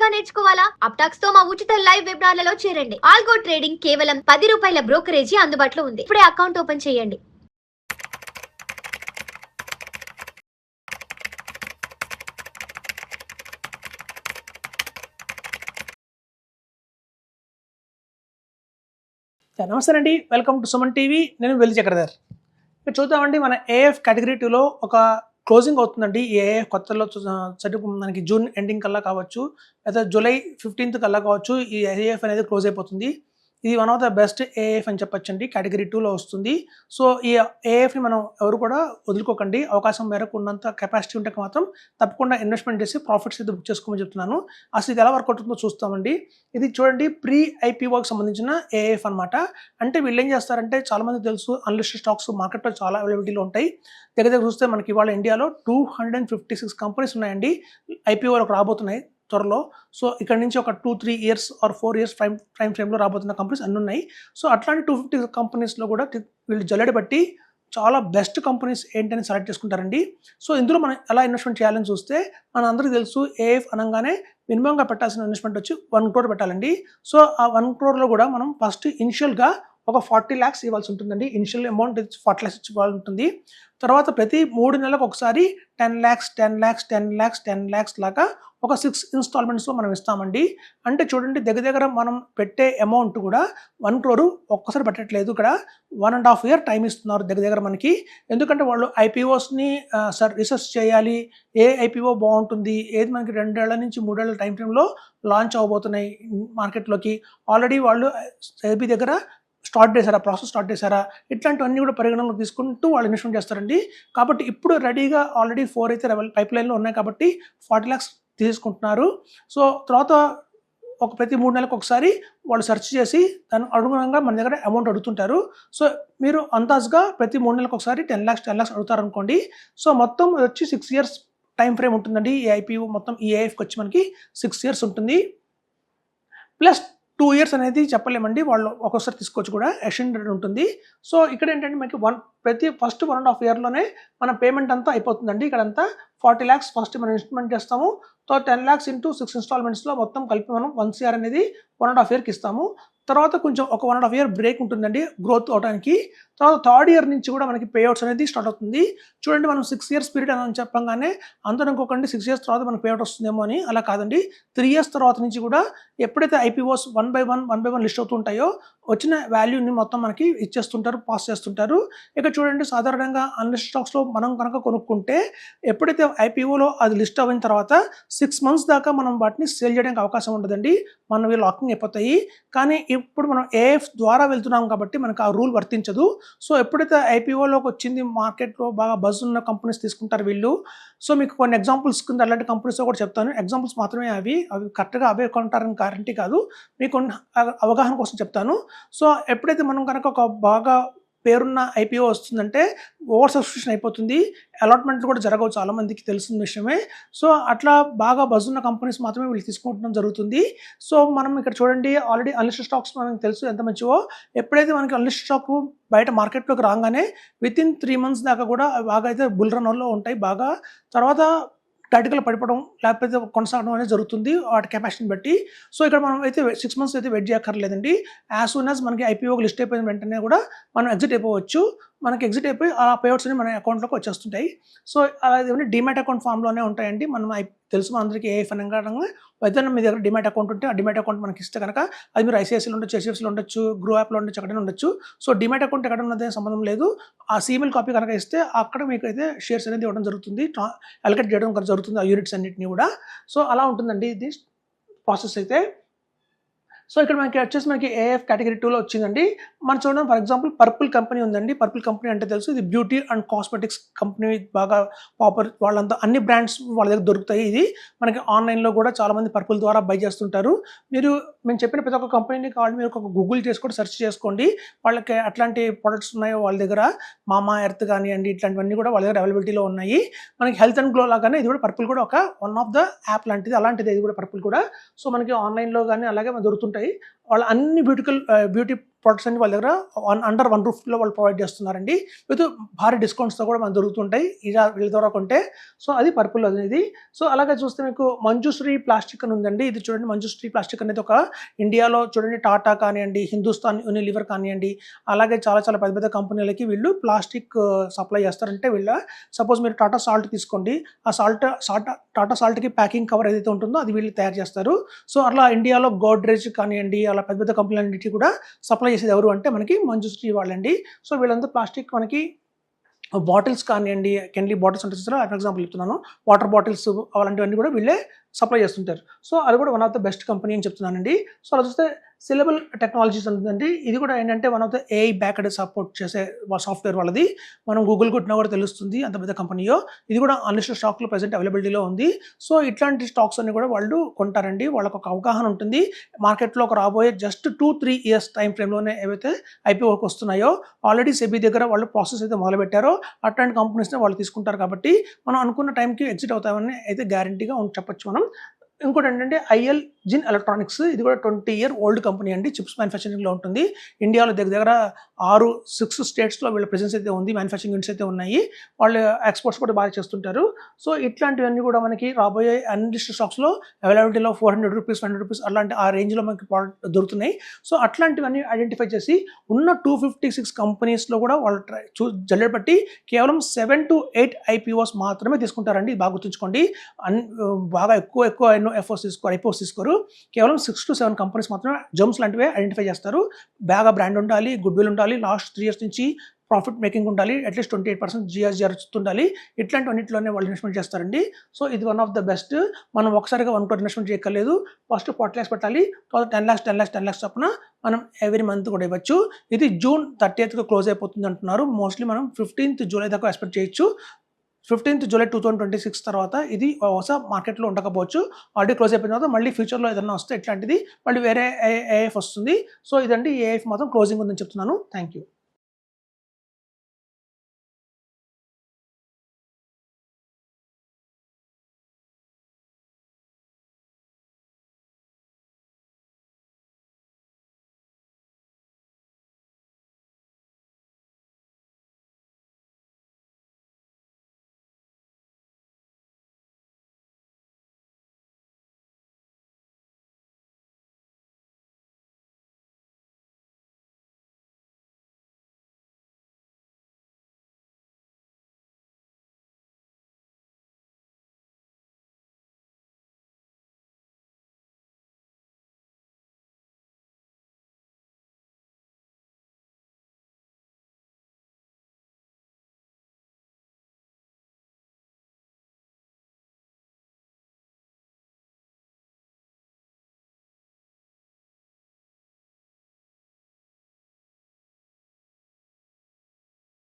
గా నేర్చుకోవాలా? అప్టాక్స్ తో మా ఉచిత లైవ్ వెబినార్లలో చేరండి. ఆల్గో ట్రేడింగ్ కేవలం ₹10 బ్రోకరేజీ అందుబాటులో ఉంది. ఇప్పుడే అకౌంట్ ఓపెన్ చేయండి. నమస్తే అండి, వెల్కమ్ టు సుమన్ టీవీ. నేను వెల్లి చక్రధర్. ఇక్కడ చూద్దామండి, మన ఏఎఫ్ కేటగిరీ 2లో ఒక క్లోజింగ్ అవుతుందండి. ఈ ఏఎఫ్ కొత్తలో మనకి జూన్ ఎండింగ్ కల్లా కావచ్చు, లేదా జూలై 15th కల్లా కావచ్చు. ఈ ఏఎఫ్ అనేది క్లోజ్ అయిపోతుంది. ఇది one of the best AF అని చెప్పొచ్చండి. కేటగిరీ 2లో వస్తుంది. సో ఈ ఏఎఫ్ని మనం ఎవరు కూడా వదులుకోకండి. అవకాశం మేరకు ఉన్నంత కెపాసిటీ ఉంటే మాత్రం తప్పకుండా ఇన్వెస్ట్మెంట్ చేసి ప్రాఫిట్స్ అయితే బుక్ చేసుకోమని చెప్తున్నాను. అసలు ఇది ఎలా వర్కౌట్ అవుతుందో చూస్తామండి. ఇది చూడండి, ప్రీ ఐపీఓకి సంబంధించిన ఏఎఫ్ అనమాట. అంటే వీళ్ళు ఏం చేస్తారంటే, చాలామంది తెలుసు అన్లిస్టెడ్ స్టాక్స్ మార్కెట్లో చాలా అవైలబిలిటీలో ఉంటాయి. దగ్గర చూస్తే మనకి ఇవాళ ఇండియాలో 256 కంపెనీస్ ఉన్నాయండి. ఐపీఓలకు రాబోతున్నాయి త్వరలో. సో ఇక్కడ నుంచి ఒక 2-3 years ఆర్ 4 years టైం ఫ్రేమ్లో రాబోతున్న కంపెనీస్ అన్నీ ఉన్నాయి. సో అట్లాంటి 250 కంపెనీస్లో కూడా వీళ్ళు జల్లెడ బట్టి చాలా బెస్ట్ కంపెనీస్ ఏంటని సెలెక్ట్ చేసుకుంటారండి. సో ఇందులో మనం ఎలా ఇన్వెస్ట్మెంట్ చేయాలని చూస్తే, మన అందరికీ తెలుసు ఏఎఫ్ అనగానే మినిమంగా పెట్టాల్సిన ఇన్వెస్ట్మెంట్ వచ్చి 1 crore పెట్టాలండి. సో ఆ 1 crore కూడా మనం ఫస్ట్ ఇనిషియల్గా ఒక 40 lakhs ఇవ్వాల్సి ఉంటుందండి. ఇనిషియల్ అమౌంట్ 40 lakhs ఇవ్వాల్సి ఉంటుంది. తర్వాత ప్రతి 3 నెలలకు ఒకసారి 10 lakhs, 10 lakhs, 10 lakhs, 10 lakhs లాగా ఒక 6 installmentsలో మనం ఇస్తామండి. అంటే చూడండి, దగ్గర మనం పెట్టే అమౌంట్ కూడా 1 crore ఒక్కసారి పెట్టట్లేదు. ఇక్కడ 1.5 year టైం ఇస్తున్నారు దగ్గర మనకి. ఎందుకంటే వాళ్ళు ఐపీఓస్ని రీసెర్చ్ చేయాలి. ఏ ఐపీఓ బాగుంటుంది, ఏది మనకి 2 ఏళ్ల నుంచి 3 ఏళ్ల టైం ఫ్రేమ్లో లాంచ్ అవ్వబోతున్నాయి మార్కెట్లోకి. ఆల్రెడీ వాళ్ళు సెబీ దగ్గర ప్రాసెస్ స్టార్ట్ చేశారా, ఇట్లాంటివన్నీ కూడా పరిగణనలో తీసుకుంటూ వాళ్ళు ఇన్వెస్ట్మెంట్ చేస్తారండి. కాబట్టి ఇప్పుడు రెడీగా ఆల్రెడీ 4 అయితే పైప్ లైన్లో ఉన్నాయి కాబట్టి 40 lakhs తీసుకుంటున్నారు. సో తర్వాత ప్రతి 3 నెలలకు ఒకసారి వాళ్ళు సెర్చ్ చేసి దాని అనుగుణంగా మన దగ్గర అమౌంట్ అడుగుతుంటారు. సో మీరు అందాజుగా ప్రతి 3 నెలలకు ఒకసారి 10 lakhs అడుగుతారు అనుకోండి. సో మొత్తం వచ్చి 6 years టైం ఫ్రేమ్ ఉంటుందండి. ఈ ఐపీఓ మొత్తం ఈ ఏఎఫ్కి వచ్చి మనకి 6 years ఉంటుంది. ప్లస్ 2 years అనేది చెప్పలేమండి, వాళ్ళు ఒక్కొక్కసారి తీసుకోవచ్చు కూడా, ఎక్స్టెండెడ్ ఉంటుంది. సో ఇక్కడ ఏంటంటే మనకి ప్రతి ఫస్ట్ 1.5 yearలోనే మన పేమెంట్ అంతా అయిపోతుందండి. ఇక్కడంతా 40 lakhs ఫస్ట్ మనం ఇన్వెస్ట్మెంట్ చేస్తాము. సో 10 lakhs into 6 installmentsలో మొత్తం కలిపి మనం 1 crore అనేది 1.5 yearకి ఇస్తాము. తర్వాత కొంచెం ఒక 1.5 year బ్రేక్ ఉంటుందండి గ్రోత్ అవడానికి. తర్వాత 3rd year నుంచి కూడా మనకి పేఅవుట్స్ అనేది స్టార్ట్ అవుతుంది. చూడండి, మనం 6 years పీరియడ్ అని చెప్పంగానే అందరూ అనుకోకండి 6 years తర్వాత మనకి పేఅవుట్ వస్తుందేమో అని. అలా కాదండి. 3 years తర్వాత నుంచి కూడా ఎప్పుడైతే ఐపీఓస్ 1 by 1 లిస్ట్ అవుతుంటాయో వచ్చిన వాల్యూని మొత్తం మనకి ఇచ్చేస్తుంటారు, పాస్ చేస్తుంటారు. ఇక చూడండి, సాధారణంగా అన్లిస్టెడ్ స్టాక్స్లో మనం కనుక కొనుక్కుంటే ఎప్పుడైతే ఐపీఓలో అది లిస్ట్ అయిన తర్వాత 6 months దాకా మనం వాటిని సేల్ చేయడానికి అవకాశం ఉండదండి. మనవి లాకింగ్ అయిపోతాయి. కానీ ఇప్పుడు మనం ఏఎఫ్ ద్వారా వెళ్తున్నాం కాబట్టి మనకు ఆ రూల్ వర్తించదు. సో ఎప్పుడైతే ఐపీఓలోకి వచ్చింది, మార్కెట్లో బాగా బజ్ ఉన్న కంపెనీస్ తీసుకుంటారు వీళ్ళు. సో మీకు కొన్ని ఎగ్జాంపుల్స్ కింద అలాంటి కంపెనీస్లో కూడా చెప్తాను. ఎగ్జాంపుల్స్ మాత్రమే అవి కరెక్ట్గా అవే కొంటారని గ్యారంటీ కాదు, మీకు అవగాహన కోసం చెప్తాను. సో ఎప్పుడైతే మనం కనుక ఒక బాగా పేరున్న ఐపీఓ వస్తుందంటే ఓవర్ సబ్స్క్రిప్షన్ అయిపోతుంది, అలాట్మెంట్లు కూడా జరగవు, చాలామందికి తెలిసిన విషయమే. సో అట్లా బాగా బజ్ ఉన్న కంపెనీస్ మాత్రమే వీళ్ళు తీసుకుంటడం జరుగుతుంది. సో మనం ఇక్కడ చూడండి, ఆల్రెడీ అన్లిస్టెడ్ స్టాక్స్ మనకు తెలుసు ఎంత మంచివో. ఎప్పుడైతే మనకి అన్లిస్టెడ్ స్టాక్ బయట మార్కెట్లోకి రాగానే within 3 months దాకా కూడా బాగా అయితే బుల్ రన్లో ఉంటాయి బాగా. తర్వాత టైటికల్ పడిపోవడం లేకపోతే కొనసాగడం అనేది జరుగుతుంది వాటి కెపాసిటీని బట్టి. సో ఇక్కడ మనం అయితే 6 months అయితే వెయిట్ చేయక్కర్లేదండి. యాజ్ సూన్ యాజ్ మనకి ఐపీఓకి లిస్ట్ అయిపోయిన వెంటనే కూడా మనం ఎగ్జిట్ అయిపోవచ్చు. మనకి ఎగ్జిట్ అయిపోయి ఆ పేఅవుట్స్ అన్ని మన అకౌంట్లోకి వచ్చేస్తుంటాయి. సో అదేమంటే డిమాట్ అకౌంట్ ఫామ్లోనే ఉంటాయండి. మనం తెలుసు మనందరికీ ఏఎఫ్ అనగా ఏదైనా మీ దగ్గర డిమాట్ అకౌంట్ ఉంటే ఆ డిమాట్ అకౌంట్ మనకి ఇస్తే కనుక అది మీరు ఐసిఐసిలో ఉండొచ్చు, హెచ్డిఎఫ్సిలో ఉండొచ్చు, గ్రో యాప్లో ఉండొచ్చు, ఎక్కడైనా ఉండొచ్చు. సో డిమాట్ అకౌంట్ ఎక్కడ ఉన్నదే సంబంధం లేదు. ఆ సిమెయిల్ కాపీ కనుక ఇస్తే అక్కడ మీకు అయితే షేర్స్ అనేది ఇవ్వడం జరుగుతుంది, అలొకేట్ చేయడం జరుగుతుంది ఆ యూనిట్స్ అన్నింటినీ కూడా. సో అలా ఉంటుందండి ఇది ప్రాసెస్ అయితే. సో ఇక్కడ మనకి ఏఎఫ్ కేటగిరీ 2లో వచ్చిందండి. మనం చూడండి, ఫర్ ఎగ్జాంపుల్ పర్పుల్ కంపెనీ ఉందండి. పర్పుల్ కంపెనీ అంటే తెలుసు, ఇది బ్యూటీ అండ్ కాస్మెటిక్స్ కంపెనీ, బాగా పాపులర్. వాళ్ళంతా అన్ని బ్రాండ్స్ వాళ్ళ దగ్గర దొరుకుతాయి. ఇది మనకి ఆన్లైన్లో కూడా చాలామంది పర్పుల్ ద్వారా బై చేస్తుంటారు. మేము చెప్పిన ప్రతి ఒక్క కంపెనీని కావాలి మీరు ఒక గూగుల్ చేసి కూడా సెర్చ్ చేసుకోండి. వాళ్ళకి అట్లాంటి ప్రొడక్ట్స్ ఉన్నాయో వాళ్ళ దగ్గర, మామా ఎర్త్ కానివ్వండి, ఇట్లాంటివన్నీ కూడా వాళ్ళ దగ్గర అవైలబిలిటీలో ఉన్నాయి. మనకి హెల్త్ అండ్ గ్లో లాగానే ఇది కూడా పర్పుల్ కూడా ఒక వన్ ఆఫ్ ద యాప్ లాంటిది, అలాంటిది ఇది కూడా పర్పుల్ కూడా. సో మనకి ఆన్లైన్లో కానీ అలాగే దొరుకుతుంటాయి. వాళ్ళ అన్ని బ్యూటీ ప్రొడక్ట్స్ అన్ని వాళ్ళ దగ్గర అండర్ వన్ రూఫ్లో వాళ్ళు ప్రొవైడ్ చేస్తున్నారండి. విత్ భారీ డిస్కౌంట్స్తో కూడా మనకు దొరుకుతుంటాయి వీళ్ళ ద్వారా కొంటే. సో అది పర్పుల్ అనేది. సో అలాగే చూస్తే మీకు మంజుశ్రీ ప్లాస్టిక్ అని ఉందండి. ఇది చూడండి, మంజుశ్రీ ప్లాస్టిక్ అనేది ఒక ఇండియాలో చూడండి టాటా కానివ్వండి, హిందుస్థాన్ యూనిలివర్ కానివ్వండి, అలాగే చాలా చాలా పెద్ద పెద్ద కంపెనీలకి వీళ్ళు ప్లాస్టిక్ సప్లై చేస్తారంటే సపోజ్ మీరు టాటా సాల్ట్ తీసుకోండి, ఆ టాటా సాల్ట్కి ప్యాకింగ్ కవర్ ఏదైతే ఉంటుందో అది వీళ్ళు తయారు చేస్తారు. సో అట్లా ఇండియాలో గోడ్రేజ్ కానివ్వండి, అలా పెద్ద పెద్ద కంపెనీలన్నిటికీ కూడా సప్లై చేసేది ఎవరు అంటే మనకి మంజుశ్రీ వాళ్ళండి. సో వీళ్ళంతా ప్లాస్టిక్ మనకి బాటిల్స్ కానివ్వండి, కెన్లీ బాటిల్స్ ఉంటుంది సార్, ఫర్ ఎగ్జాంపుల్ చెప్తున్నాను, వాటర్ బాటిల్స్ అలాంటివన్నీ కూడా వీళ్ళే సప్లై చేస్తుంటారు. సో అది కూడా one of the best company అని చెప్తున్నానండి. సో అలా చూస్తే సిలబుల్ టెక్నాలజీస్ ఉంటుందండి. ఇది కూడా ఏంటంటే one of the AI backed support చేసే సాఫ్ట్వేర్ వాళ్ళది. మనం గూగుల్ కొట్టినా కూడా తెలుస్తుంది అంత పెద్ద కంపెనీయో. ఇది కూడా అన్లిస్టెడ్ స్టాక్లో ప్రెసెంట్ అవైలబిలిటీలో ఉంది. సో ఇట్లాంటి స్టాక్స్ అన్ని కూడా వాళ్ళు కొంటారండి. వాళ్ళకు ఒక అవగాహన ఉంటుంది మార్కెట్లో ఒక రాబోయే జస్ట్ 2-3 ఇయర్స్ టైం ఫ్రేమ్లోనే ఏవైతే ఐపీఓకి వస్తున్నాయో ఆల్రెడీ సెబీ దగ్గర వాళ్ళు ప్రాసెస్ అయితే మొదలుపెట్టారో అట్లాంటి కంపెనీస్ని వాళ్ళు తీసుకుంటారు. కాబట్టి మనం అనుకున్న టైంకి ఎగ్జిట్ అవుతామని అయితే గ్యారంటీగా చెప్పొచ్చు మనం. ఇంకోటి ఏంటంటే ఐఎల్ జిన్ ఎలక్ట్రానిక్స్, ఇది కూడా 20 year ఓల్డ్ కంపెనీ అండి. చిప్స్ మ్యానుఫ్యాక్చరింగ్లో ఉంటుంది. ఇండియాలో దగ్గర 6 స్టేట్స్లో వీళ్ళ ప్రెసెన్స్ అయితే ఉంది, మ్యానుఫ్యాక్చరింగ్ యూనిట్స్ అయితే ఉన్నాయి. వాళ్ళు ఎక్స్పోర్ట్స్ కూడా బాగా చేస్తుంటారు. సో ఇట్లాంటివన్నీ కూడా మనకి రాబోయే అన్లిస్టెడ్ స్టాక్స్లో అవైలబిలిటీలో 400 రూపీస్ 100 రూపీస్ అలాంటి ఆ రేంజ్లో మనకి ప్రోడక్ట్ దొరుకుతున్నాయి. సో అట్లాంటివన్నీ ఐడెంటిఫై చేసి ఉన్న 256 కంపెనీస్లో కూడా వాళ్ళు జల్లెడ పట్టి కేవలం 7 to 8 ఐపీఓస్ మాత్రమే తీసుకుంటారండి. బాగా గుర్తుంచుకోండి. బాగా ఎక్కువ ఎన్నో ఐపీఓస్ తీసుకోరు. కేవలం 6 to 7 కంపెనీస్ మాత్రమే జమ్స్ లాంటివే ఐడెంటిఫై చేస్తారు. బాగా బ్రాండ్ ఉండాలి, గుడ్ విల్ ఉండాలి, లాస్ట్ 3 years నుంచి ప్రాఫిట్ మేకింగ్ ఉండాలి, అట్లీస్ట్ 28% జిఆర్జిఆర్ ఉండాలి. ఇట్లాంటివన్నింటిలోనే వాళ్ళు ఇన్వెస్ట్మెంట్ చేస్తారండి. సో ఇది వన్ ఆఫ్ ద బెస్ట్. మనం ఒకసారిగా 1 crore ఇన్వెస్ట్మెంట్ చేయక్కర్లేదు. ఫస్ట్ 40 lakhs పెట్టాలి, తర్వాత 10 lakhs చొప్పున మనం ఎవ్రీ మంత్ కూడా ఇవ్వచ్చు. ఇది June 30th క్లోజ్ అయిపోతుంది అంటున్నారు. మోస్ట్లీ మనం 15th July దాకా ఎక్స్పెక్ట్ చేయొచ్చు. 15th July 2026 తర్వాత ఇది బహుశా మార్కెట్లో ఉండకపోవచ్చు. ఆల్రెడీ క్లోజ్ అయిపోయిన తర్వాత మళ్ళీ ఫ్యూచర్లో ఏదైనా వస్తే ఇట్లాంటిది మళ్ళీ వేరే ఏఎఫ్ వస్తుంది. సో ఇదండి ఏఎఫ్ మాత్రం క్లోజింగ్ ఉందని చెప్తున్నాను. Thank you.